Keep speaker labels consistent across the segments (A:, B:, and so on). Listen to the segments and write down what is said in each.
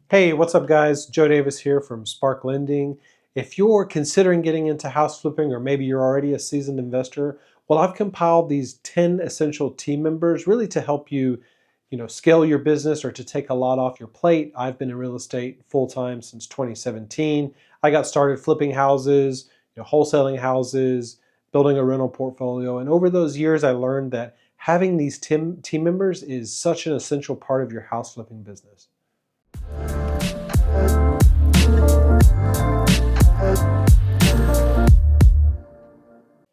A: Hey, what's up guys? Joe Davis here from Spark Lending. If you're considering getting into house flipping or maybe you're already a seasoned investor, well, I've compiled these 10 essential team members really to help you, scale your business or to take a lot off your plate. I've been in real estate full-time since 2017. I got started flipping houses, wholesaling houses, building a rental portfolio, and over those years I learned that having these team members is such an essential part of your house flipping business.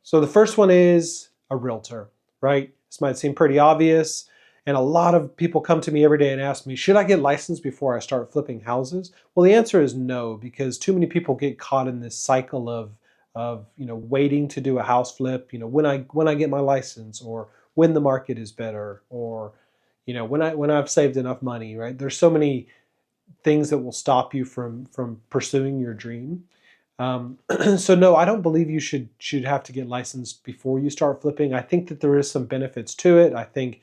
A: So the first one is a realtor, right? This might seem pretty obvious. And a lot of people come to me every day and ask me, should I get licensed before I start flipping houses? Well, the answer is no, because too many people get caught in this cycle of waiting to do a house flip, when I get my license, or when the market is better, or when I've saved enough money, right? There's so many things that will stop you from pursuing your dream. So no, I don't believe you should have to get licensed before you start flipping. I think that there is some benefits to it. I think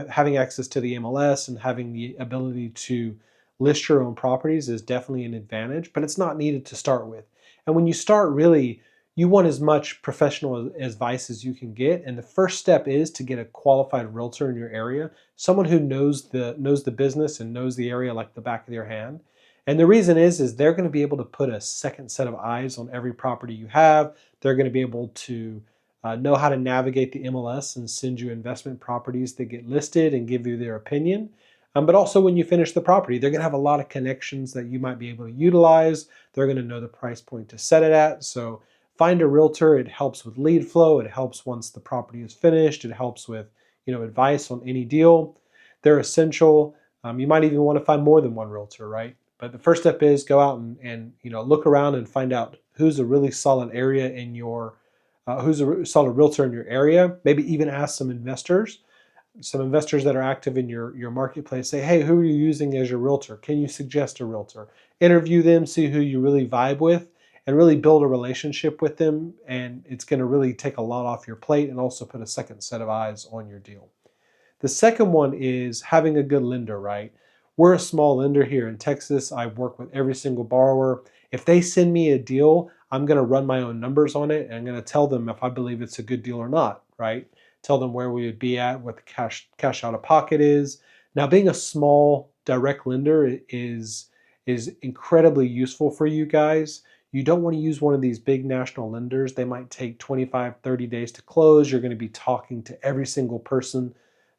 A: having access to the MLS and having the ability to list your own properties is definitely an advantage, but it's not needed to start with. And when you start, really, you want as much professional advice as you can get. And the first step is to get a qualified realtor in your area, someone who knows the business and knows the area like the back of their hand. And the reason is they're going to be able to put a second set of eyes on every property you have. They're going to be able to know how to navigate the MLS and send you investment properties that get listed and give you their opinion. But also when you finish the property, they're going to have a lot of connections that you might be able to utilize. They're going to know the price point to set it at. So find a realtor. It helps with lead flow. It helps once the property is finished. It helps with advice on any deal. They're essential. You might even want to find more than one realtor, right? But the first step is go out and look around and find out who's a really solid area in your who's a solid realtor in your area. Maybe even ask some investors that are active in your marketplace. Say, hey, who are you using as your realtor? Can you suggest a realtor? Interview them, see who you really vibe with, and really build a relationship with them. And it's going to really take a lot off your plate and also put a second set of eyes on your deal. The second one is having a good lender, right? We're a small lender here in Texas. I work with every single borrower. If they send me a deal, I'm going to run my own numbers on it and I'm going to tell them if I believe it's a good deal or not, right? Tell them where we would be at, what the cash out of pocket is. Now, being a small direct lender is incredibly useful for you guys. You don't want to use one of these big national lenders. They might take 25, 30 days to close. You're going to be talking to every single person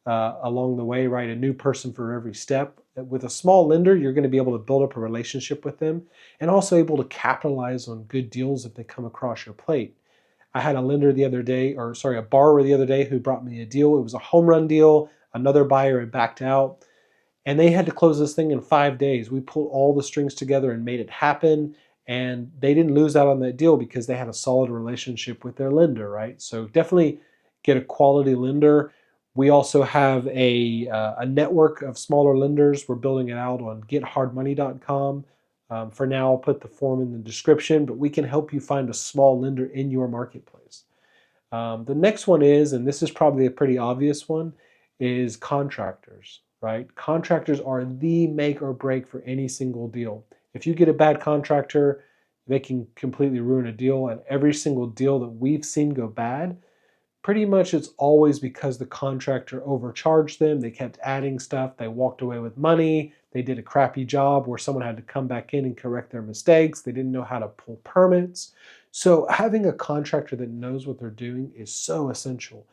A: along the way, right? A new person for every step. With a small lender, you're going to be able to build up a relationship with them and also able to capitalize on good deals if they come across your plate. I had a lender the other day, or sorry, a borrower the other day who brought me a deal. It was a home run deal. Another buyer had backed out and they had to close this thing in 5 days. We pulled all the strings together and made it happen. And they didn't lose out on that deal because they had a solid relationship with their lender, right? So definitely get a quality lender. We also have a network of smaller lenders. We're building it out on gethardmoney.com. For now, I'll put the form in the description, but we can help you find a small lender in your marketplace. The next one is, and this is probably a pretty obvious one, is contractors, right? Contractors are the make or break for any single deal. If you get a bad contractor, they can completely ruin a deal. And every single deal that we've seen go bad, pretty much it's always because the contractor overcharged them. They kept adding stuff. They walked away with money. They did a crappy job where someone had to come back in and correct their mistakes. They didn't know how to pull permits. So having a contractor that knows what they're doing is so essential.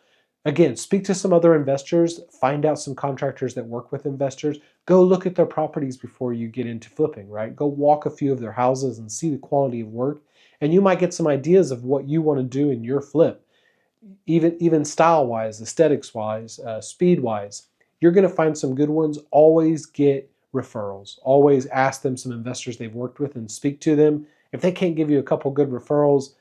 A: Again, speak to some other investors, find out some contractors that work with investors, go look at their properties before you get into flipping, right? Go walk a few of their houses and see the quality of work, and you might get some ideas of what you want to do in your flip. Even style wise, aesthetics wise, speed wise, you're going to find some good ones. Always get referrals. Always ask them some investors they've worked with and speak to them. If they can't give you a couple good referrals,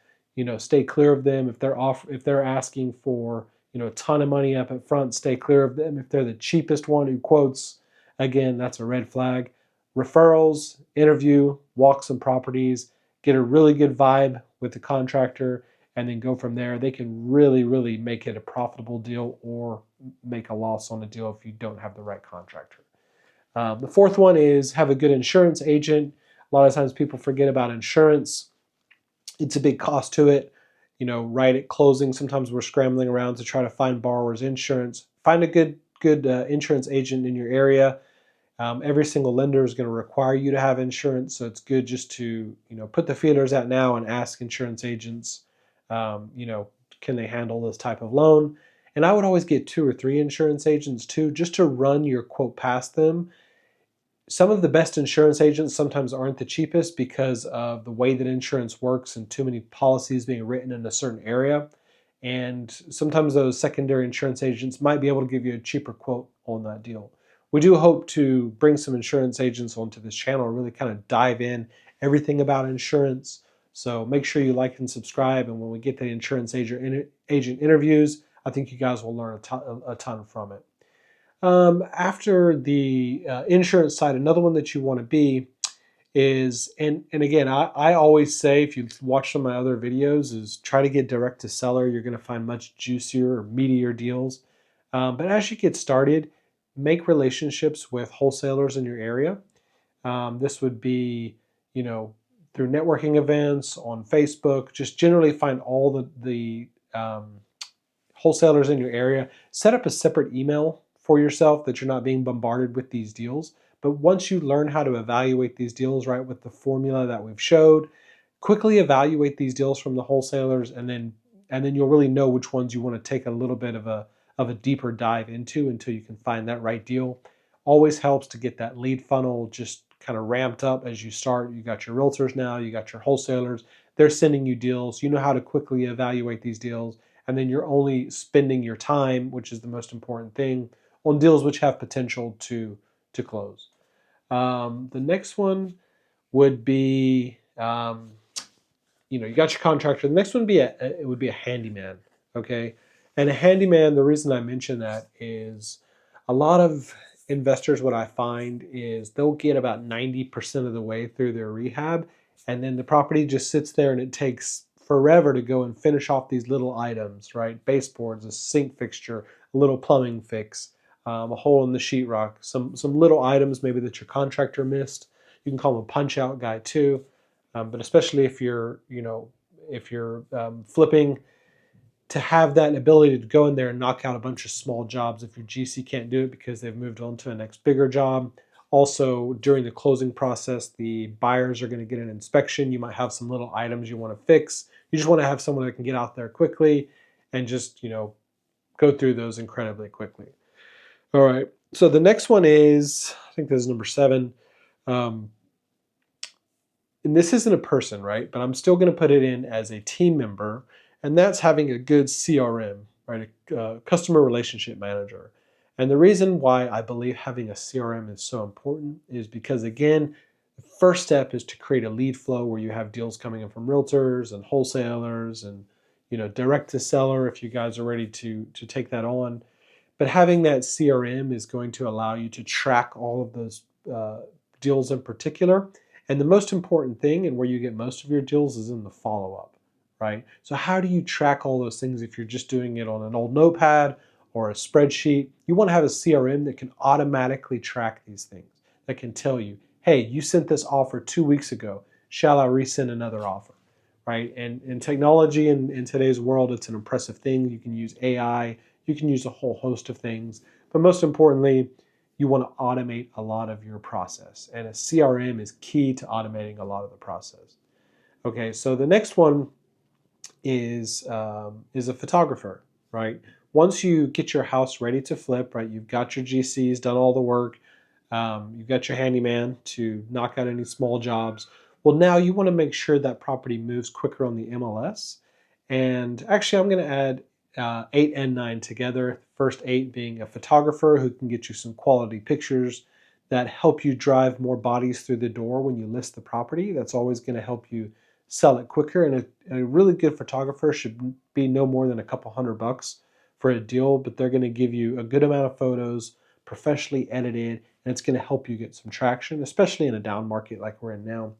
A: stay clear of them. If they're asking for a ton of money up at front, stay clear of them. If they're the cheapest one who quotes, again, that's a red flag. Referrals, interview, walk some properties, get a really good vibe with the contractor, and then go from there. They can really, really make it a profitable deal or make a loss on a deal if you don't have the right contractor. The fourth one is have a good insurance agent. A lot of times people forget about insurance. It's a big cost to it. Right at closing, sometimes we're scrambling around to try to find borrowers insurance. Find a good insurance agent in your area. Every single lender is going to require you to have insurance, so it's good just to put the feelers out now and ask insurance agents, um, you know, can they handle this type of loan? And I would always get 2 or 3 insurance agents too, just to run your quote past them. Some of the best insurance agents sometimes aren't the cheapest because of the way that insurance works and too many policies being written in a certain area. And sometimes those secondary insurance agents might be able to give you a cheaper quote on that deal. We do hope to bring some insurance agents onto this channel and really kind of dive in everything about insurance. So make sure you like and subscribe. And when we get the insurance agent interviews, I think you guys will learn a ton from it. After the insurance side, another one that you want to be is, and again, I always say, if you've watched some of my other videos, is try to get direct to seller. You're going to find much juicier or meatier deals. But as you get started, make relationships with wholesalers in your area. This would be, through networking events on Facebook. Just generally find all the wholesalers in your area. Set up a separate email for yourself that you're not being bombarded with these deals. But once you learn how to evaluate these deals, right, with the formula that we've showed, quickly evaluate these deals from the wholesalers, and then you'll really know which ones you want to take a little bit of a deeper dive into until you can find that right deal. Always helps to get that lead funnel just kind of ramped up as you start. You got your realtors now, you got your wholesalers, they're sending you deals. You know how to quickly evaluate these deals, and then you're only spending your time, which is the most important thing, on deals which have potential to close. The next one would be, you got your contractor. The next one would be it would be a handyman, okay? And a handyman, the reason I mention that is a lot of investors, what I find is they'll get about 90% of the way through their rehab, and then the property just sits there and it takes forever to go and finish off these little items, right? Baseboards, a sink fixture, a little plumbing fix, a hole in the sheetrock, some little items maybe that your contractor missed. You can call them a punch out guy too. But especially if you're flipping, to have that ability to go in there and knock out a bunch of small jobs if your GC can't do it because they've moved on to a next bigger job. Also, during the closing process, the buyers are going to get an inspection. You might have some little items you want to fix. You just want to have someone that can get out there quickly and just, go through those incredibly quickly. All right. So the next one is, I think this is number 7. And this isn't a person, right? But I'm still going to put it in as a team member, and that's having a good CRM, right? A customer relationship manager. And the reason why I believe having a CRM is so important is because, again, the first step is to create a lead flow where you have deals coming in from realtors and wholesalers and direct to seller if you guys are ready to take that on. But having that CRM is going to allow you to track all of those deals in particular. And the most important thing, and where you get most of your deals, is in the follow-up, right? So how do you track all those things if you're just doing it on an old notepad or a spreadsheet? You want to have a CRM that can automatically track these things, that can tell you, hey, you sent this offer 2 weeks ago. Shall I resend another offer, right? And in technology in today's world, it's an impressive thing. You can use AI. You can use a whole host of things. But most importantly, you want to automate a lot of your process. And a CRM is key to automating a lot of the process. Okay, so the next one is a photographer, right? Once you get your house ready to flip, right, you've got your GCs, done all the work, you've got your handyman to knock out any small jobs. Well, now you want to make sure that property moves quicker on the MLS. And actually, I'm going to add 8 and 9 together. First 8 being a photographer who can get you some quality pictures that help you drive more bodies through the door when you list the property. That's always going to help you sell it quicker. And a really good photographer should be no more than a couple $100 for a deal, but they're going to give you a good amount of photos, professionally edited, and it's going to help you get some traction, especially in a down market like we're in now.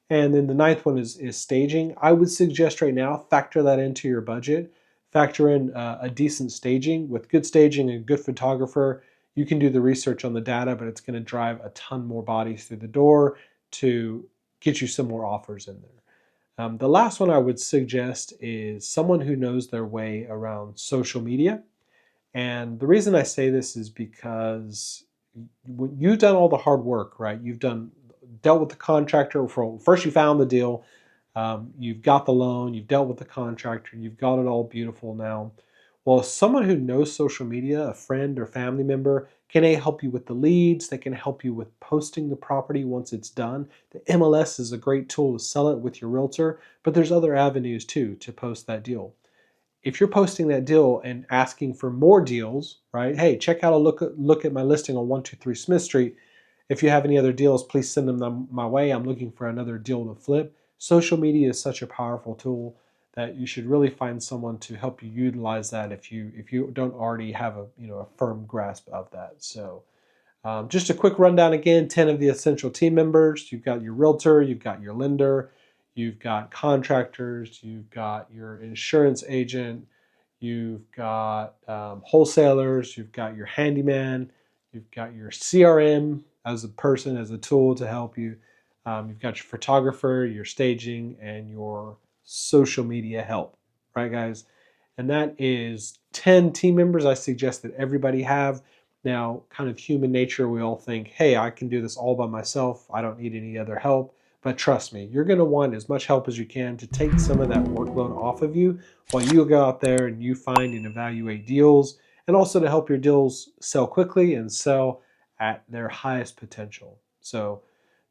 A: And then the ninth one is staging. I would suggest right now, factor that into your budget. Factor in a decent staging. With good staging and a good photographer, You can do the research on the data, but it's going to drive a ton more bodies through the door to get you some more offers in there. The last one I would suggest is someone who knows their way around social media. And the reason I say this is because you've done all the hard work, right? You've dealt with the contractor. First you found the deal, you've got the loan, you've dealt with the contractor, you've got it all beautiful now. Well, someone who knows social media, a friend or family member, can help you with the leads. They can help you with posting the property once it's done. The MLS is a great tool to sell it with your realtor, but there's other avenues too to post that deal. If you're posting that deal and asking for more deals, right? Hey, check out a look at my listing on 123 Smith Street. If you have any other deals, please send them my way. I'm looking for another deal to flip. Social media is such a powerful tool that you should really find someone to help you utilize that if you don't already have a firm grasp of that. So just a quick rundown again, 10 of the essential team members. You've got your realtor, you've got your lender, you've got contractors, you've got your insurance agent, you've got wholesalers, you've got your handyman, you've got your CRM as a person, as a tool to help you. You've got your photographer, your staging, and your social media help, right, guys? And that is 10 team members I suggest that everybody have. Now, kind of human nature, we all think, hey, I can do this all by myself. I don't need any other help. But trust me, you're going to want as much help as you can to take some of that workload off of you while you go out there and you find and evaluate deals, and also to help your deals sell quickly and sell at their highest potential. So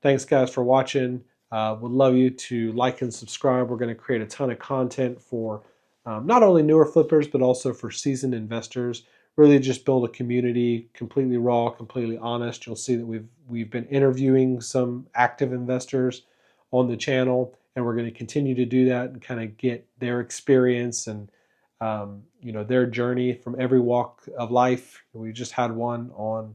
A: thanks, guys, for watching. Would love you to like and subscribe. We're going to create a ton of content for not only newer flippers, but also for seasoned investors. Really just build a community, completely raw, completely honest. You'll see that we've been interviewing some active investors on the channel, and we're going to continue to do that and kind of get their experience and their journey from every walk of life. We just had one on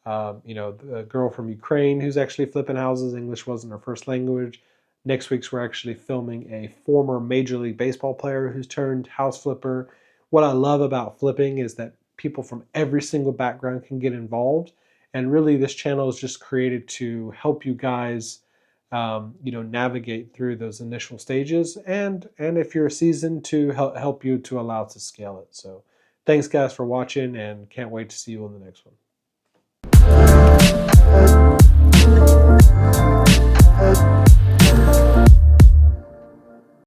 A: the girl from Ukraine who's actually flipping houses. English wasn't her first language. Next week's we're actually filming a former Major League Baseball player who's turned house flipper. What I love about flipping is that people from every single background can get involved. And really this channel is just created to help you guys navigate through those initial stages. And if you're seasoned, to help you to allow to scale it. So thanks, guys, for watching, and can't wait to see you on the next one.